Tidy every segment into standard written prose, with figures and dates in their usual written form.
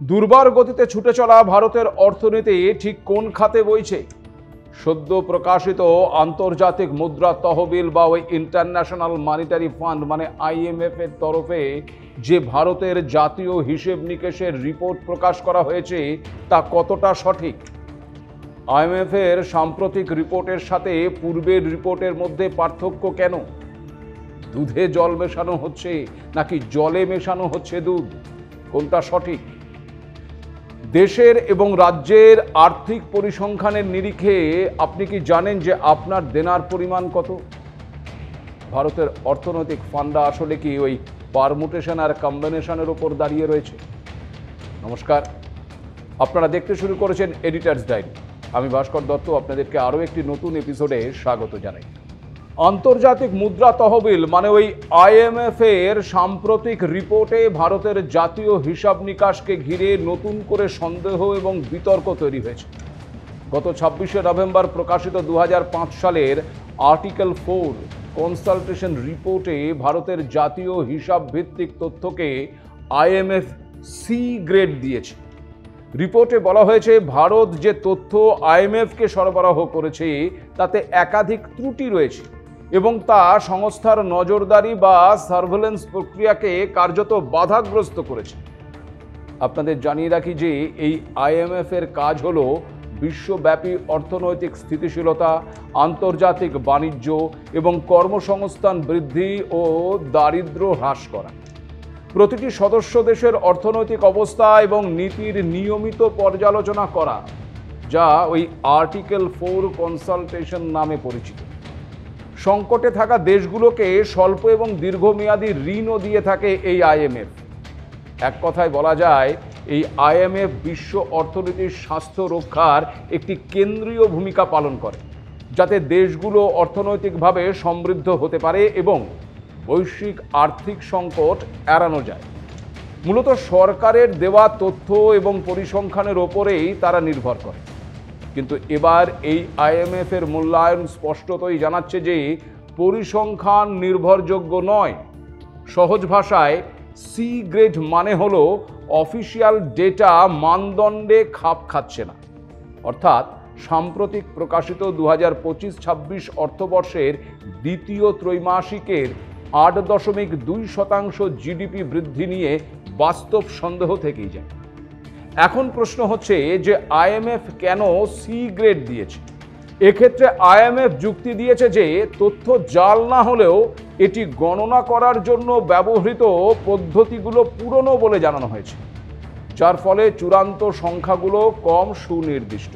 দুর্বার গতিতে ছুটে চলা ভারতের অর্থনীতি ঠিক কোন খাতে বইছে? সদ্য প্রকাশিত আন্তর্জাতিক মুদ্রা তহবিল বা ওই ইন্টারন্যাশনাল মনিটারি ফান্ড মানে আইএমএফ এর তরফে যে ভারতের জাতীয় হিসেব নিকেশের রিপোর্ট প্রকাশ করা হয়েছে তা কতটা সঠিক? আইএমএফ এর সাম্প্রতিক রিপোর্টের সাথে পূর্বের রিপোর্টের মধ্যে পার্থক্য কেন? দুধে জল মেশানো হচ্ছে নাকি জলে মেশানো হচ্ছে দুধ? কোনটা সঠিক? দেশের এবং রাজ্যের আর্থিক পরিসংখ্যানের নিরিখে আপনি কি জানেন যে আপনার দেনার পরিমাণ কত? ভারতের অর্থনৈতিক ফান্ডা আসলে কি ওই পারমুটেশন আর কম্বিনেশনের উপর দাঁড়িয়ে রয়েছে? নমস্কার, আপনারা দেখতে শুরু করেছেন এডিটার্স ডায়েরি। আমি ভাস্কর দত্ত আপনাদেরকে আরও একটি নতুন এপিসোডে স্বাগত জানাই। আন্তর্জাতিক মুদ্রা তহবিল মানে ওই আইএমএফ এর সাম্প্রতিক রিপোর্টে ভারতের জাতীয় হিসাব নিকাশকে ঘিরে নতুন করে সন্দেহ এবং বিতর্ক তৈরি হয়েছে। গত 26শে নভেম্বর প্রকাশিত 2005 সালের আর্টিকেল 4 কনসালটেশন রিপোর্টে ভারতের জাতীয় হিসাব ভিত্তিক তথ্যকে আইএমএফ সি গ্রেড দিয়েছে। রিপোর্টে বলা হয়েছে ভারত যে তথ্য আইএমএফকে সরবরাহ করেছে তাতে একাধিক ত্রুটি রয়েছে এবং তা সংস্থার নজরদারি বা সার্ভেলেন্স প্রক্রিয়াকে কার্যত বাধাগ্রস্ত করেছে। আপনাদের জানিয়ে রাখি যে এই আইএমএফ এর কাজ হলো বিশ্বব্যাপী অর্থনৈতিক স্থিতিশীলতা, আন্তর্জাতিক বাণিজ্য এবং কর্মসংস্থান বৃদ্ধি ও দারিদ্র্য হ্রাস করা। প্রতিটি সদস্য দেশের অর্থনৈতিক অবস্থা এবং নীতির নিয়মিত পর্যালোচনা করা, যা ওই আর্টিকেল 4 কনসালটেশন নামে পরিচিত। সংকটে থাকা দেশগুলোকে স্বল্প এবং দীর্ঘমেয়াদী ঋণও দিয়ে থাকে এই আইএমএফ। এক কথায় বলা যায় এই আইএমএফ বিশ্ব অর্থনীতির স্বাস্থ্য রক্ষার একটি কেন্দ্রীয় ভূমিকা পালন করে, যাতে দেশগুলো অর্থনৈতিকভাবে সমৃদ্ধ হতে পারে এবং বৈশ্বিক আর্থিক সংকট এড়ানো যায়। মূলত সরকারের দেওয়া তথ্য এবং পরিসংখ্যানের ওপরেই তারা নির্ভর করে। কিন্তু এবার এই আইএমএফ এর মূল্যায়ন স্পষ্টতই জানাচ্ছে যে পরিসংখ্যান নির্ভরযোগ্য নয়। সহজ ভাষায় সি গ্রেড মানে হলো অফিসিয়াল ডেটা মানদণ্ডে খাপ খাচ্ছে না। অর্থাৎ সাম্প্রতিক প্রকাশিত 2025-26 অর্থবর্ষের দ্বিতীয় ত্রৈমাসিকের 8.2% জিডিপি বৃদ্ধি নিয়ে বাস্তব সন্দেহ থেকেই যায়। এখন প্রশ্ন হচ্ছে যে আইএমএফ কেন সি গ্রেড দিয়েছে? এক্ষেত্রে আইএমএফ যুক্তি দিয়েছে যে তথ্য জাল না হলেও এটি গণনা করার জন্য ব্যবহৃত পদ্ধতিগুলো পুরনো বলে জানানো হয়েছে, যার ফলে চূড়ান্ত সংখ্যাগুলো কম সুনির্দিষ্ট।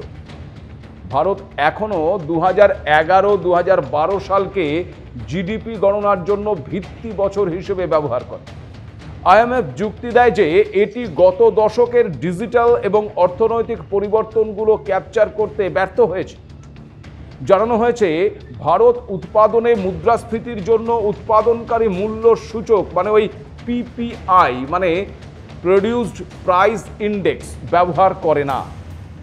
ভারত এখনও 2011-2012 সালকে জিডিপি গণনার জন্য ভিত্তি বছর হিসেবে ব্যবহার করে। আইএমএফ যুক্তি দেয় যে এটি গত দশকের ডিজিটাল এবং অর্থনৈতিক পরিবর্তনগুলো ক্যাপচার করতে ব্যর্থ হয়েছে। জানানো হয়েছে ভারত উৎপাদনে মুদ্রাস্ফীতির জন্য উৎপাদনকারী মূল্য সূচক মানে ওই পিপিআই মানে প্রডিউসড প্রাইস ইন্ডেক্স ব্যবহার করে না,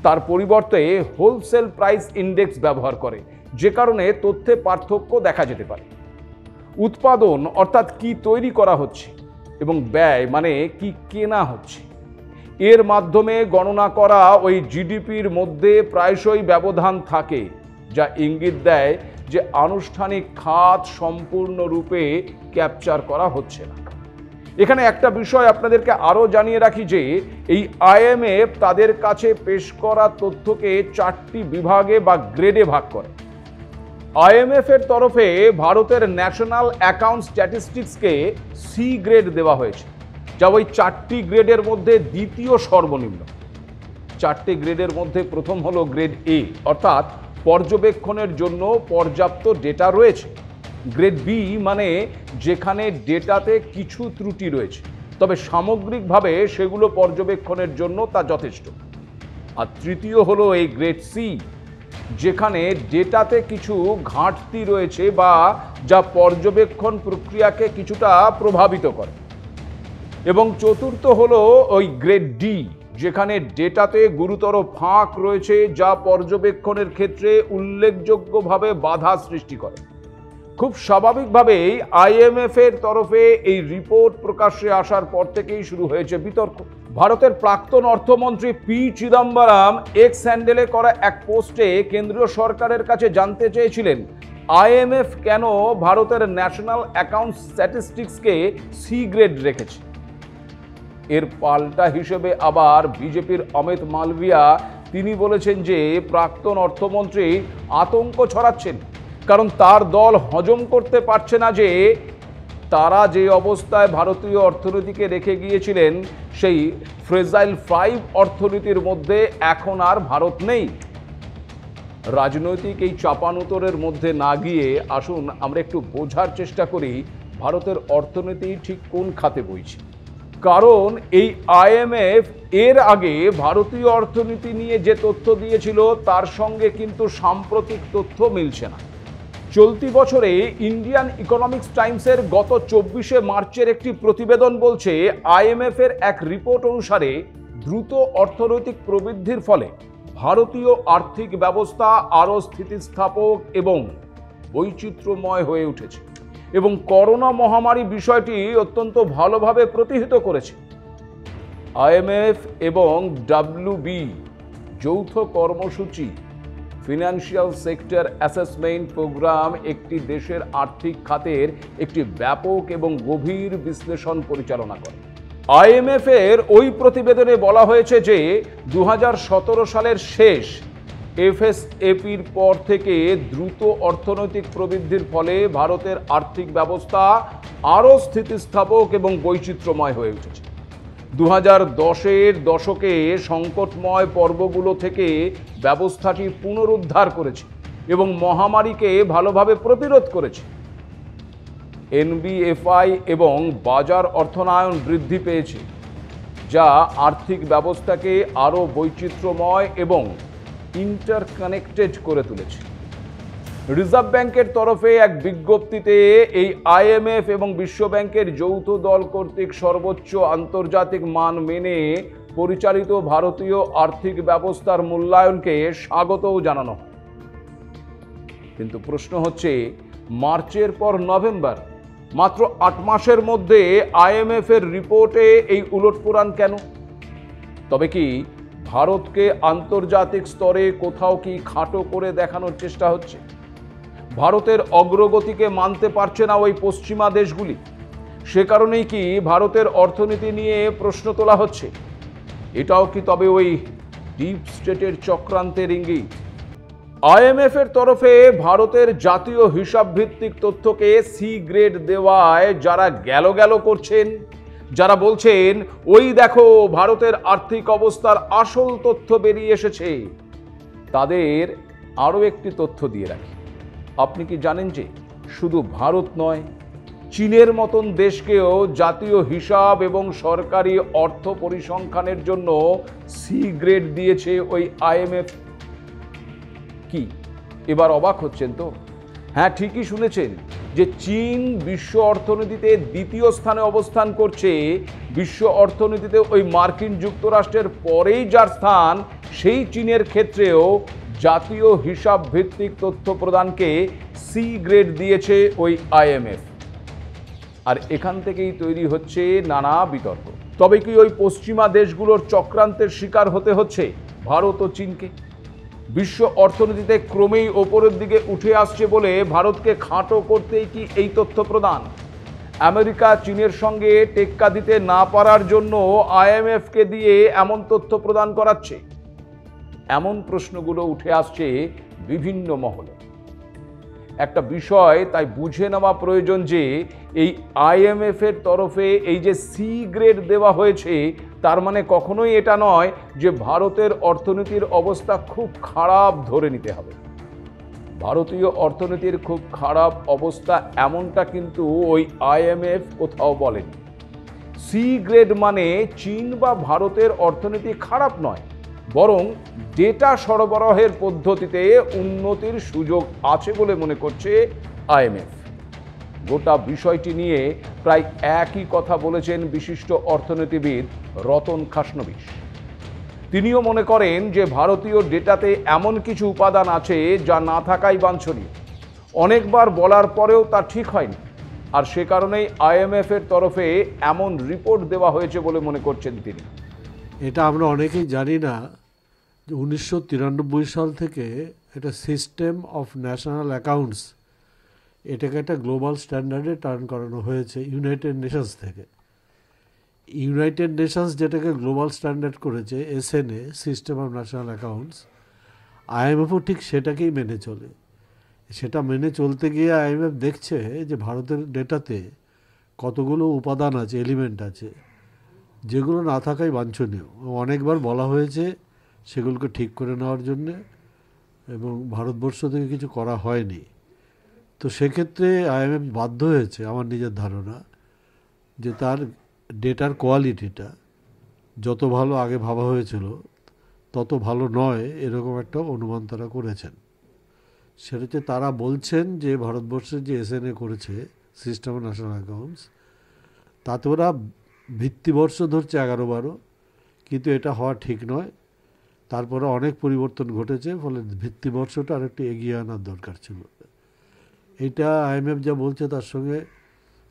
তার পরিবর্তে হোলসেল প্রাইস ইন্ডেক্স ব্যবহার করে, যে কারণে তথ্যে পার্থক্য দেখা যেতে পারে। উৎপাদন অর্থাৎ কি তৈরি করা হচ্ছে এবং ব্যয় মানে কি কেনা হচ্ছে, এর মাধ্যমে গণনা করা ওই জিডিপির মধ্যে প্রায়শই ব্যবধান থাকে, যা ইঙ্গিত দেয় যে আনুষ্ঠানিক খাত সম্পূর্ণরূপে ক্যাপচার করা হচ্ছে না। এখানে একটা বিষয় আপনাদেরকে আরও জানিয়ে রাখি যে এই আইএমএফ তাদের কাছে পেশ করা তথ্যকে 4টি বিভাগে বা গ্রেডে ভাগ করে। আইএমএফ এর তরফে ভারতের ন্যাশনাল অ্যাকাউন্ট স্ট্যাটিস্টিক্সকে সি গ্রেড দেওয়া হয়েছে, যা ওই 4টি গ্রেডের মধ্যে দ্বিতীয় সর্বনিম্ন। 4টি গ্রেডের মধ্যে প্রথম হলো গ্রেড এ, অর্থাৎ পর্যবেক্ষণের জন্য পর্যাপ্ত ডেটা রয়েছে। গ্রেড বি মানে যেখানে ডেটাতে কিছু ত্রুটি রয়েছে, তবে সামগ্রিকভাবে সেগুলো পর্যবেক্ষণের জন্য তা যথেষ্ট। আর তৃতীয় হলো এই গ্রেড সি, যেখানে ডেটাতে কিছু ঘাটতি রয়েছে বা যা পর্যবেক্ষণ প্রক্রিয়াকে কিছুটা প্রভাবিত করে। এবং চতুর্থ হলো ওই গ্রেড ডি, যেখানে ডেটাতে গুরুতর ফাঁক রয়েছে যা পর্যবেক্ষণের ক্ষেত্রে উল্লেখযোগ্যভাবে বাধা সৃষ্টি করে। খুব স্বাভাবিকভাবেই আইএমএফ এর তরফে এই রিপোর্ট প্রকাশ্যে আসার পর থেকেই শুরু হয়েছে বিতর্ক। ভারতের প্রাক্তন অর্থমন্ত্রী পি চিদম্বরম এক্স হ্যান্ডেলে করা এক পোস্টে কেন্দ্রীয় সরকারের কাছে জানতে চেয়েছিলেন আইএমএফ কেন ভারতের ন্যাশনাল অ্যাকাউন্ট স্ট্যাটিস্টিক্সকে সি গ্রেড রেখেছে। এর পাল্টা হিসেবে আবার বিজেপির অমিত মালভিয়া তিনি বলেছেন যে প্রাক্তন অর্থমন্ত্রী আতঙ্ক ছড়াচ্ছেন, কারণ তার দল হজম করতে পারছে না যে তারা যে অবস্থায় ভারতীয় অর্থনীতিকে রেখে গিয়েছিলেন সেই ফ্রেজাইল 5 অর্থনীতির মধ্যে এখন আর ভারত নেই। রাজনৈতিক এই চাপানুতরের মধ্যে না গিয়ে আসুন আমরা একটু বোঝার চেষ্টা করি ভারতের অর্থনীতি ঠিক কোন খাতে বইছে। কারণ এই আইএমএফ এর আগে ভারতীয় অর্থনীতি নিয়ে যে তথ্য দিয়েছিল তার সঙ্গে কিন্তু সাম্প্রতিক তথ্য মিলছে না। চলতি বছরে ইন্ডিয়ান ইকোনমিক্স টাইমসের গত 24শে মার্চের একটি প্রতিবেদন বলছে আইএমএফ এর এক রিপোর্ট অনুসারে দ্রুত অর্থনৈতিক প্রবৃদ্ধির ফলে ভারতীয় আর্থিক ব্যবস্থা আরও স্থিতিস্থাপক এবং বৈচিত্র্যময় হয়ে উঠেছে এবং করোনা মহামারী বিষয়টি অত্যন্ত ভালোভাবে প্রতিহত করেছে। আইএমএফ এবং ডাব্লিউবি যৌথ কর্মসূচি ফিনান্সিয়াল সেক্টর অ্যাসেসমেন্ট প্রোগ্রাম একটি দেশের আর্থিক খাতের একটি ব্যাপক এবং গভীর বিশ্লেষণ পরিচালনা করে। আইএমএফ এর ওই প্রতিবেদনে বলা হয়েছে যে 2017 সালের শেষ এফএসএপির পর থেকে দ্রুত অর্থনৈতিক প্রবৃদ্ধির ফলে ভারতের আর্থিক ব্যবস্থা আরও স্থিতিস্থাপক এবং বৈচিত্র্যময় হয়ে উঠেছে। 2010-এর দশকে সংকটময় পর্বগুলো থেকে ব্যবস্থাটি পুনরুদ্ধার করেছে এবং মহামারীকে ভালোভাবে প্রতিরোধ করেছে। এনবিএফআই এবং বাজার অর্থনায়ন বৃদ্ধি পেয়েছে, যা আর্থিক ব্যবস্থাকে আরও বৈচিত্র্যময় এবং ইন্টারকানেক্টেড করে তুলেছে। রিজার্ভ ব্যাংকের তরফে এক বিজ্ঞপ্তিতে এই আইএমএফ এবং বিশ্ব ব্যাংকের যৌথ দল কর্তৃক সর্বোচ্চ আন্তর্জাতিক মান মেনে পরিচালিত ভারতীয় আর্থিক ব্যবস্থার মূল্যায়নকে স্বাগতও জানানো হয়। কিন্তু প্রশ্ন হচ্ছে, মার্চের পর নভেম্বর, মাত্র 8 মাসের মধ্যে আইএমএফ এর রিপোর্টে এই উলটপুরাণ কেন? তবে কি ভারতকে আন্তর্জাতিক স্তরে কোথাও কি খাটো করে দেখানোর চেষ্টা হচ্ছে? ভারতের অগ্রগতিকে মানতে পারছে না ওই পশ্চিমা দেশগুলি, সে কারণেই কি ভারতের অর্থনীতি নিয়ে প্রশ্ন তোলা হচ্ছে? এটাও কি তবে ওই ডিপ স্টেটের চক্রান্তের ইঙ্গিত? আইএমএফ এর তরফে ভারতের জাতীয় হিসাব ভিত্তিক তথ্যকে সি গ্রেড দেওয়ায় যারা গেল করছেন, যারা বলছেন ওই দেখো ভারতের আর্থিক অবস্থার আসল তথ্য বেরিয়ে এসেছে, তাদের আরও একটি তথ্য দিয়ে রাখি। আপনি কি জানেন যে শুধু ভারত নয়, চীনের মতন দেশকেও জাতীয় হিসাব এবং সরকারি অর্থ পরিসংখ্যানের জন্য সি গ্রেড দিয়েছে ওই আইএমএফ। কি এবার অবাক হচ্ছেন তো? হ্যাঁ, ঠিকই শুনেছেন যে চীন বিশ্ব অর্থনীতিতে দ্বিতীয় স্থানে অবস্থান করছে। বিশ্ব অর্থনীতিতে ওই মার্কিন যুক্তরাষ্ট্রের পরেই যার স্থান, সেই চীনের ক্ষেত্রেও জাতীয় হিসাব ভিত্তিক তথ্য প্রদানকে সি গ্রেড দিয়েছে ওই আইএমএফ। আর এখান থেকেই তৈরি হচ্ছে নানা বিতর্ক। তবে কি ওই পশ্চিমা দেশগুলোর চক্রান্তের শিকার হতে হচ্ছে ভারত ও চীনকে? বিশ্ব অর্থনীতিতে ক্রমেই ওপরের দিকে উঠে আসছে বলে ভারতকে খাটো করতেই কি এই তথ্য প্রদান? আমেরিকা চীনের সঙ্গে টেক্কা দিতে না পারার জন্য আইএমএফকে দিয়ে এমন তথ্য প্রদান করাচ্ছে? এমন প্রশ্নগুলো উঠে আসছে বিভিন্ন মহলে। একটা বিষয় তাই বুঝে নেওয়া প্রয়োজন যে এই আইএমএফ এর তরফে এই যে সি গ্রেড দেওয়া হয়েছে, তার মানে কখনোই এটা নয় যে ভারতের অর্থনীতির অবস্থা খুব খারাপ ধরে নিতে হবে। ভারতীয় অর্থনীতির খুব খারাপ অবস্থা এমনটা কিন্তু ওই আইএমএফ কোথাও বলেনি। সি গ্রেড মানে চীন বা ভারতের অর্থনীতি খারাপ নয়, বরং ডেটা সরবরাহের পদ্ধতিতে উন্নতির সুযোগ আছে বলে মনে করছে আইএমএফ। গোটা বিষয়টি নিয়ে প্রায় একই কথা বলেছেন বিশিষ্ট অর্থনীতিবিদ রতন খাসনবিশ। তিনিও মনে করেন যে ভারতীয় ডেটাতে এমন কিছু উপাদান আছে যা না থাকাই বাঞ্ছনীয়। অনেকবার বলার পরেও তা ঠিক হয়নি, আর সে কারণেই আইএমএফ এর তরফে এমন রিপোর্ট দেওয়া হয়েছে বলে মনে করছেন তিনি। এটা আমরা অনেকেই জানি না যে 1993 সাল থেকে এটা সিস্টেম অফ ন্যাশনাল অ্যাকাউন্টস, এটাকে একটা গ্লোবাল স্ট্যান্ডার্ডে টার্ন করানো হয়েছে ইউনাইটেড নেশনস থেকে। ইউনাইটেড নেশনস যেটাকে গ্লোবাল স্ট্যান্ডার্ড করেছে, SNA, system of national accounts, IMFও ঠিক সেটাকেই মেনে চলে। সেটা মেনে চলতে গিয়ে IMF দেখছে যে ভারতের ডেটাতে কতগুলো উপাদান আছে, এলিমেন্ট আছে, যেগুলো না থাকাই বাঞ্ছনীয়। অনেকবার বলা হয়েছে সেগুলোকে ঠিক করে নেওয়ার জন্যে, এবং ভারতবর্ষ থেকে কিছু করা হয়নি। তো সেক্ষেত্রে IMF বাধ্য হয়েছে, আমার নিজের ধারণা, যে তার ডেটার কোয়ালিটিটা যত ভালো আগে ভাবা হয়েছিল তত ভালো নয়, এরকম একটা অনুমান তারা করেছেন। সেটা হচ্ছে তারা বলছেন যে ভারতবর্ষের যে SNA করেছে, সিস্টেম অফ ন্যাশনাল অ্যাকাউন্টস, তাতে ওরা ভিত্তিবর্ষ ধরছে 11-12, কিন্তু এটা হওয়া ঠিক নয়। তারপরে অনেক পরিবর্তন ঘটেছে, ফলে ভিত্তিবর্ষটা আরেকটু এগিয়ে আনার দরকার ছিল। এইটা IMF যা বলছে তার সঙ্গে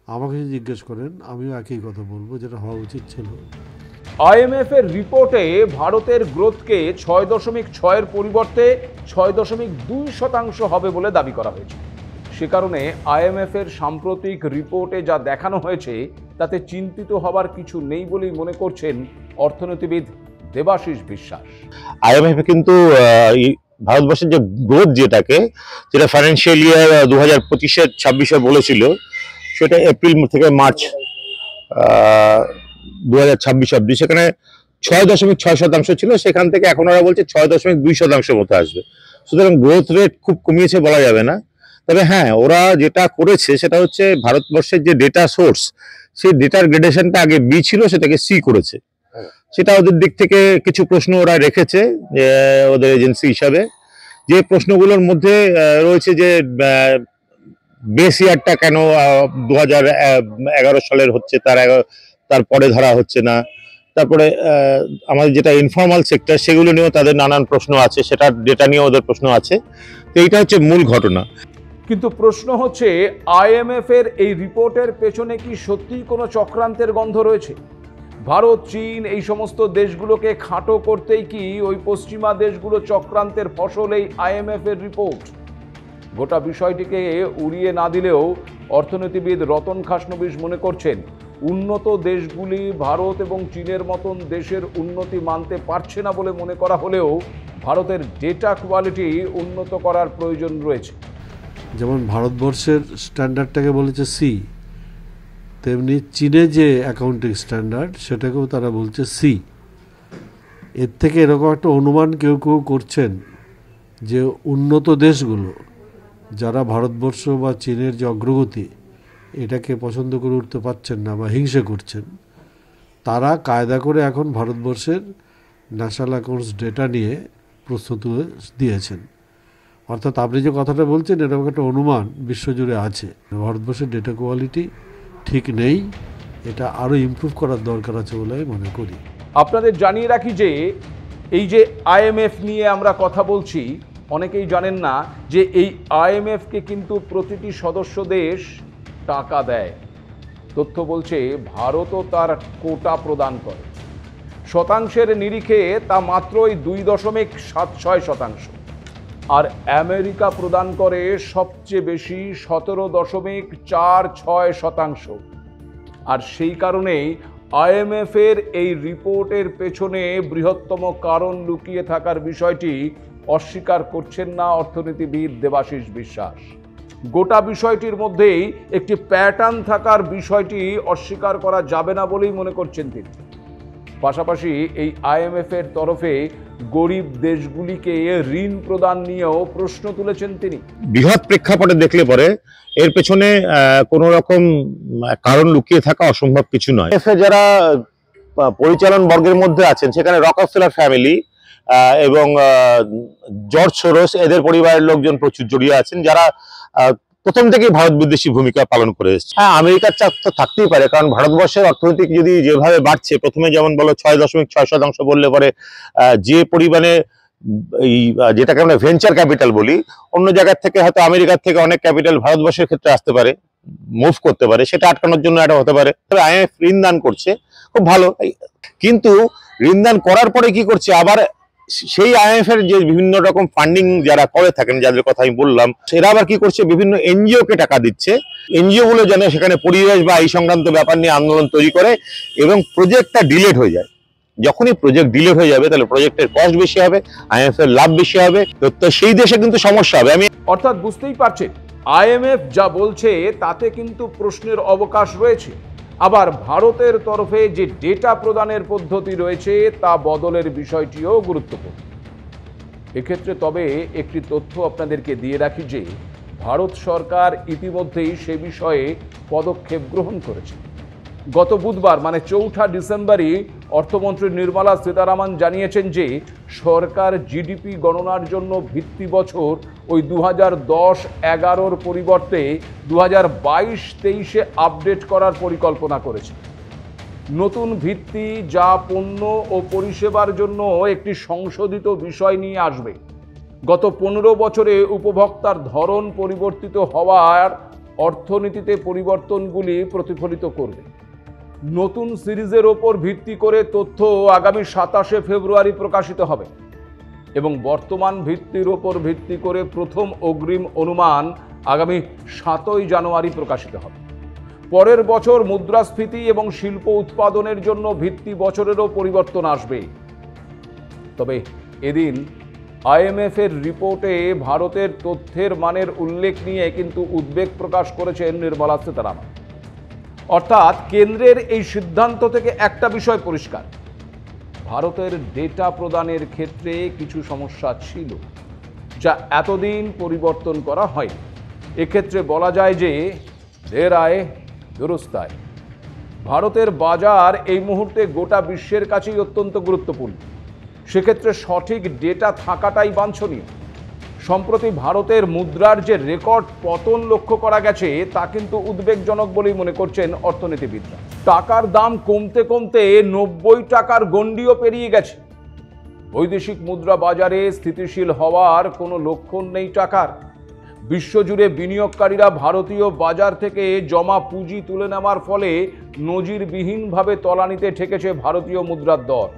আমাকে যদি জিজ্ঞেস করেন আমিও একই কথা বলবো, যেটা হওয়া উচিত ছিল। IMF এর রিপোর্টে ভারতের গ্রোথকে 6.6-এর পরিবর্তে 6.2% হবে বলে দাবি করা হয়েছে। সে কারণে IMF এর সাম্প্রতিক রিপোর্টে যা দেখানো হয়েছে তাতে চিন্তিত হবার কিছু নেই বলেই মনে করছেন অর্থনীতিবিদ দেবাশিস বিশ্বাস। IMF কিন্তু ভারতবর্ষের যে গ্রোথ যেটা ফাইন্যান্সিয়াল ইয়ার 2025-26 বলেছিল, সেটা এপ্রিল থেকে মার্চ 2026 অব্দি সেখানে 6.6% ছিল। সেখান থেকে এখন ওরা বলছে 6.2% মতো আসবে। সুতরাং গ্রোথ রেট খুব কমিয়েছে বলা যাবে না। তবে হ্যাঁ, ওরা যেটা করেছে সেটা হচ্ছে ভারতবর্ষের যে ডেটা সোর্স, সেই ডেটার গ্রেডেশনটা আগে বি ছিল, সেটাকে সি করেছে। সেটা ওদের দিক থেকে কিছু প্রশ্ন ওরা রেখেছে ওদের এজেন্সি হিসাবে। যে প্রশ্নগুলোর মধ্যে রয়েছে যে বেস ইয়ারটা কেন 2011 সালের হচ্ছে, তারপরে ধরা হচ্ছে না। তারপরে আমাদের যেটা ইনফর্মাল সেক্টর, সেগুলো নিয়েও তাদের নানান প্রশ্ন আছে, সেটা ডেটা নিয়েও ওদের প্রশ্ন আছে। তো এইটা হচ্ছে মূল ঘটনা। কিন্তু প্রশ্ন হচ্ছে, IMF এর এই রিপোর্টের পেছনে কি সত্যিই কোনো চক্রান্তের গন্ধ রয়েছে? ভারত, চীন, এই সমস্ত দেশগুলোকে খাটো করতেই কি ওই পশ্চিমা দেশগুলো চক্রান্তের ফসল এই IMF এর রিপোর্ট? গোটা বিষয়টিকে উড়িয়ে না দিলেও অর্থনীতিবিদ রতন খাসনবিশ মনে করছেন, উন্নত দেশগুলি ভারত এবং চীনের মতন দেশের উন্নতি মানতে পারছে না বলে মনে করা হলেও ভারতের ডেটা কোয়ালিটি উন্নত করার প্রয়োজন রয়েছে। যেমন ভারতবর্ষের স্ট্যান্ডার্ডটাকে বলেছে সি, তেমনি চীনে যে অ্যাকাউন্টিং স্ট্যান্ডার্ড সেটাকেও তারা বলছে সি। এর থেকে এরকম একটা অনুমান কেউ কেউ করছেন যে উন্নত দেশগুলো, যারা ভারতবর্ষ বা চীনের যে অগ্রগতি এটাকে পছন্দ করে উঠতে পারছেন না বা হিংসে করছেন, তারা কায়দা করে এখন ভারতবর্ষের ন্যাশনাল অ্যাকাউন্টস ডেটা নিয়ে প্রস্তুতি দিয়েছেন। অর্থাৎ আপনি যে কথাটা বলছেন, এরকম একটা অনুমান বিশ্বজুড়ে আছে, ভারতবর্ষের ডেটা কোয়ালিটি ঠিক নেই, এটা আরও ইমপ্রুভ করার দরকার আছে বলে আমি মনে করি। আপনাদের জানিয়ে রাখি যে এই যে IMF নিয়ে আমরা কথা বলছি, অনেকেই জানেন না যে এই IMF-কে কিন্তু প্রতিটি সদস্য দেশ টাকা দেয়। তথ্য বলছে ভারতও তার কোটা প্রদান করে। শতাংশের নিরিখে তা মাত্রই 2.76%, আর আমেরিকা প্রদান করে সবচেয়ে বেশি 17.46%। আর সেই কারণেই IMF এর এই রিপোর্টের পেছনে বৃহত্তম কারণ লুকিয়ে থাকার বিষয়টি অস্বীকার করছেন না অর্থনীতিবিদ দেবাশিস বিশ্বাস। গোটা বিষয়টির মধ্যেই একটি প্যাটার্ন থাকার বিষয়টি অস্বীকার করা যাবে না বলেই মনে করছেন তিনি। পাশাপাশি এই IMF এর তরফে গরিব দেশগুলিকে ঋণ প্রদান নিয়েও প্রশ্ন তুলেছেন তিনি। বৃহৎ প্রেক্ষাপটে দেখলে পরে এর পেছনে কোনো রকম কারণ লুকিয়ে থাকা অসম্ভব কিছু নয়। যারা পরিচালন বর্গের মধ্যে আছেন, সেখানে রকফেলার ফ্যামিলি এবং জর্জ সোরস, এদের পরিবারের লোকজন প্রচুর জড়িয়ে আছেন, যারা প্রথম থেকেই ভারত বিদ্বেষী ভূমিকা পালন করে এসেছে। হ্যাঁ, আমেরিকার চাপ তো থাকতেই পারে, কারণ ভারতবর্ষের অর্থনৈতিক যদি যেভাবে বাড়ছে, প্রথমে যেমন বলো 6.6% বললে পরে যে পরিমাণে এই যেটাকে আমরা ভেঞ্চার ক্যাপিটাল বলি, অন্য জায়গার থেকে হয়তো আমেরিকার থেকে অনেক ক্যাপিটাল ভারতবর্ষের ক্ষেত্রে আসতে পারে, মুভ করতে পারে, সেটা আটকানোর জন্য এটা হতে পারে। তবে IMF ঋণ দান করছে, খুব ভালো, কিন্তু ঋণদান করার পরে কি করছে, আবার সেই আইএমএফ এর যে বিভিন্ন রকম ফান্ডিং যারা করে থাকেন, যাদের কথা আমি বললাম, সেরা আবার কি করছে, বিভিন্ন এনজিও কে টাকা দিচ্ছে। এনজিও গুলো যেন সেখানে পরিবেশ বা এই সংক্রান্ত ব্যাপার নিয়ে আন্দোলন তৈরি করে এবং প্রজেক্টটা ডিলেট হয়ে যায়। যখনই প্রজেক্ট ডিলেট হয়ে যাবে তাহলে প্রজেক্টের কস্ট বেশি হবে, আইএমএফ এর লাভ বেশি হবে, তো সেই দেশে কিন্তু সমস্যা হবে। আমি অর্থাৎ বুঝতেই পারছেন, আইএমএফ যা বলছে তাতে কিন্তু প্রশ্নের অবকাশ রয়েছে। আবার ভারতের তরফে যে ডেটা প্রদানের পদ্ধতি রয়েছে তা বদলের বিষয়টিও গুরুত্বপূর্ণ এক্ষেত্রে। তবে একটি তথ্য আপনাদেরকে দিয়ে রাখি যে ভারত সরকার ইতিমধ্যেই সে বিষয়ে পদক্ষেপ গ্রহণ করেছে। গত বুধবার মানে 4 ডিসেম্বরই অর্থমন্ত্রী নির্মলা সীতারামন জানিয়েছেন যে সরকার জিডিপি গণনার জন্য ভিত্তি বছর ওই 2010-11 পরিবর্তে 2022-23 আপডেট করার পরিকল্পনা করেছে। নতুন ভিত্তি যা পণ্য ও পরিষেবার জন্য একটি সংশোধিত বিষয় নিয়ে আসবে। গত 15 বছরে উপভোক্তার ধরন পরিবর্তিত হওয়ার অর্থনীতিতে পরিবর্তনগুলি প্রতিফলিত করবে। নতুন সিরিজের ওপর ভিত্তি করে তথ্য আগামী 27 ফেব্রুয়ারি প্রকাশিত হবে এবং বর্তমান ভিত্তির ওপর ভিত্তি করে প্রথম অগ্রিম অনুমান আগামী 7 জানুয়ারি প্রকাশিত হবে। পরের বছর মুদ্রাস্ফীতি এবং শিল্প উৎপাদনের জন্য ভিত্তি বছরেরও পরিবর্তন আসবে। তবে এদিন আইএমএফ এর রিপোর্টে ভারতের তথ্যের মানের উল্লেখ নিয়ে কিন্তু উদ্বেগ প্রকাশ করেছেন নির্মলা সীতারামন। অর্থাৎ কেন্দ্রের এই সিদ্ধান্ত থেকে একটা বিষয় পরিষ্কার, ভারতের ডেটা প্রদানের ক্ষেত্রে কিছু সমস্যা ছিল যা এতদিন পরিবর্তন করা হয়নি। এক্ষেত্রে বলা যায় যে দের আয়ে দুরুস্ত আয়ে। ভারতের বাজার এই মুহূর্তে গোটা বিশ্বের কাছেই অত্যন্ত গুরুত্বপূর্ণ, সেক্ষেত্রে সঠিক ডেটা থাকাটাই বাঞ্ছনীয়। সম্প্রতি ভারতের মুদ্রার যে রেকর্ড পতন লক্ষ্য করা গেছে তা কিন্তু উদ্বেগজনক বলেই মনে করছেন অর্থনীতিবিদরা। টাকার দাম কমতে কমতে 90 টাকার গণ্ডিও পেরিয়ে গেছে। বৈদেশিক মুদ্রা বাজারে স্থিতিশীল হওয়ার কোনো লক্ষণ নেই টাকার। বিশ্বজুড়ে বিনিয়োগকারীরা ভারতীয় বাজার থেকে জমা পুঁজি তুলে নেওয়ার ফলে নজিরবিহীনভাবে তলানিতে ঠেকেছে ভারতীয় মুদ্রার দর।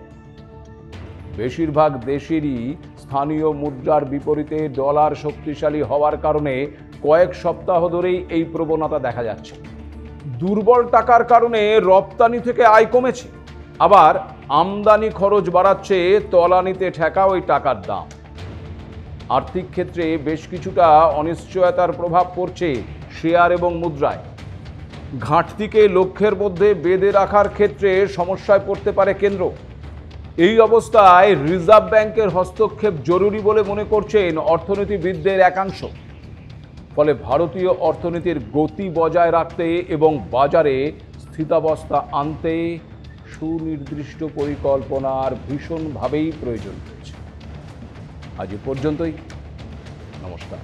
বেশিরভাগ দেশেরই স্থানীয় মুদ্রার বিপরীতে ডলার শক্তিশালী হওয়ার কারণে কয়েক সপ্তাহ ধরেই এই প্রবণতা দেখা যাচ্ছে। দুর্বল টাকার কারণে রপ্তানি থেকে আয় কমেছে, আবার আমদানি খরচ বাড়াচ্ছে তলানিতে ঠেকা ওই টাকার দাম। আর্থিক ক্ষেত্রে বেশ কিছুটা অনিশ্চয়তার প্রভাব পড়ছে শেয়ার এবং মুদ্রায়। ঘাটতিকে লক্ষ্যের মধ্যে বেঁধে রাখার ক্ষেত্রে সমস্যায় পড়তে পারে কেন্দ্র। এই অবস্থায় রিজার্ভ ব্যাংকের হস্তক্ষেপ জরুরি বলে মনে করছেন অর্থনীতিবিদদের একাংশ। ফলে ভারতীয় অর্থনীতির গতি বজায় রাখতে এবং বাজারে স্থিতাবস্থা আনতে সুনির্দিষ্ট পরিকল্পনার ভীষণভাবেই প্রয়োজন রয়েছে। আজ এ পর্যন্তই, নমস্কার।